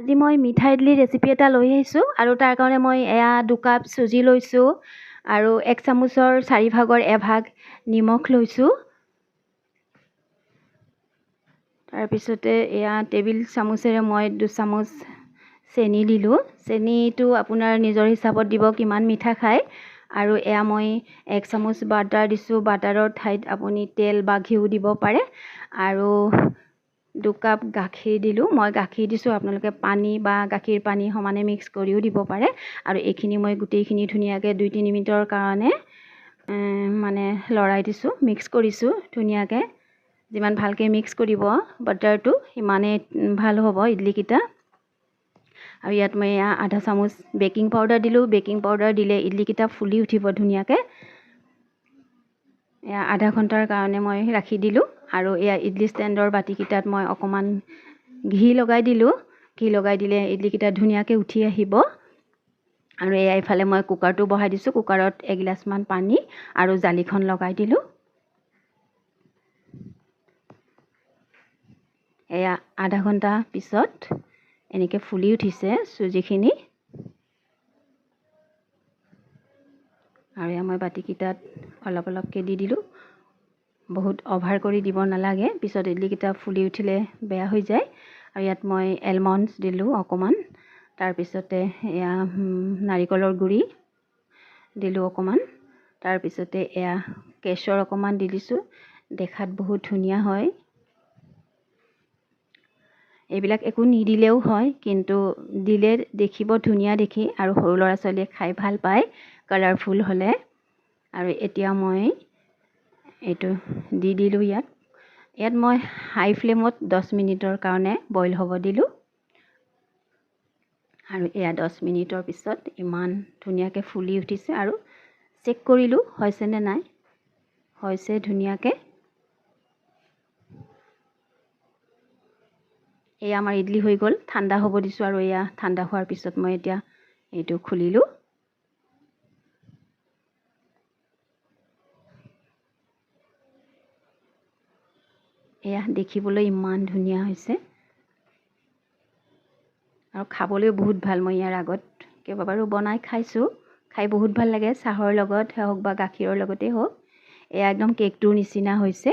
আজি মই মিঠা ইডলি ৰেচিপি এটা লৈ আহিছোঁ আৰু তাৰ কাৰণে মই এয়া 2 কাপ চুজি লৈছোঁ আৰু 1 চামুচৰ 4 ভাগৰ এভাগ নিমখ লৈছোঁ। তাৰপিছতে এয়া টেবিল চামুচেৰে মই 2 চামুচ চেনি দিলোঁ। চেনিটো আপোনাৰ নিজৰ হিচাপত দিব কিমান মিঠা খায়। আৰু এয়া মই 1 চামুচ বাটাৰ দিছোঁ। বাটাৰৰ ঠাইত আপুনি তেল বা ঘিউ দিব পাৰে। আৰু 2 কাপ গাখীৰ দিলোঁ। মই গাখীৰ দিছোঁ, আপোনালোকে পানী বা গাখীৰ পানী সমানে মিক্স কৰিও দিব পাৰে। আৰু এইখিনি মই গোটেইখিনি ধুনীয়াকৈ 2-3 মিনিটৰ কাৰণে লৰাই দিছোঁ, মিক্স কৰিছোঁ ধুনীয়াকৈ। যিমান ভালকৈ মিক্স কৰিব বাটাৰটো সিমানেই ভাল হ'ব ইডলিকেইটা। আৰু ইয়াত মই আধা চামুচ বেকিং পাউডাৰ দিলোঁ। বেকিং পাউডাৰ দিলে ইডলিকেইটা ফুলি উঠিব ধুনীয়াকৈ। এয়া আধা ঘণ্টাৰ কাৰণে মই ৰাখি দিলোঁ। আৰু এয়া ইডলি ষ্টেণ্ডৰ বাতিকেইটাত মই অকণমান ঘি লগাই দিলোঁ। ঘি লগাই দিলে ইডলিকেইটা ধুনীয়াকৈ উঠি আহিব। আৰু এয়া ইফালে মই কুকাৰটো বহাই দিছোঁ। কুকাৰত 1 গিলাচমান পানী আৰু জালিখন লগাই দিলোঁ। এয়া আধা ঘণ্টা পিছত এনেকৈ ফুলি উঠিছে চুজিখিনি। আৰু এয়া মই বাতিকেইটাত অলপ অলপকৈ দি দিলোঁ। বহুত অভাৰ কৰি দিব নালাগে, পিছত ইডলিকেইটা ফুলি উঠিলে বেয়া হৈ যায়। আৰু ইয়াত মই এলমণ্ডছ দিলোঁ অকণমান। তাৰপিছতে এয়া নাৰিকলৰ গুড়ি দিলোঁ অকণমান। তাৰপিছতে এয়া কেশৰ অকণমান দি দিছোঁ। দেখাত বহুত ধুনীয়া হয়। এইবিলাক একো নিদিলেও হয়, কিন্তু দিলে দেখিব ধুনীয়া দেখি আৰু সৰু ল'ৰা ছোৱালীয়ে খাই ভাল পায় কালাৰফুল হ'লে। আৰু এতিয়া মই এইটো দি দিলোঁ ইয়াত। মই হাই ফ্লেমত 10 মিনিটৰ কাৰণে বইল হ'ব দিলোঁ। আৰু এয়া 10 মিনিটৰ পিছত ইমান ধুনীয়াকৈ ফুলি উঠিছে। আৰু চেক কৰিলোঁ হৈছেনে নাই, হৈছে ধুনীয়াকৈ। এয়া আমাৰ ইডলি হৈ গ'ল। ঠাণ্ডা হ'ব দিছোঁ। আৰু এয়া ঠাণ্ডা হোৱাৰ পিছত মই এতিয়া এইটো খুলিলোঁ। এয়া দেখিবলৈ ইমান ধুনীয়া হৈছে আৰু খাবলৈও বহুত ভাল। মই ইয়াৰ আগত কেইবাবাৰো বনাই খাইছোঁ, খাই বহুত ভাল লাগে। চাহৰ লগত হওক বা গাখীৰৰ লগতেই হওক। এয়া একদম কেকটোৰ নিচিনা হৈছে।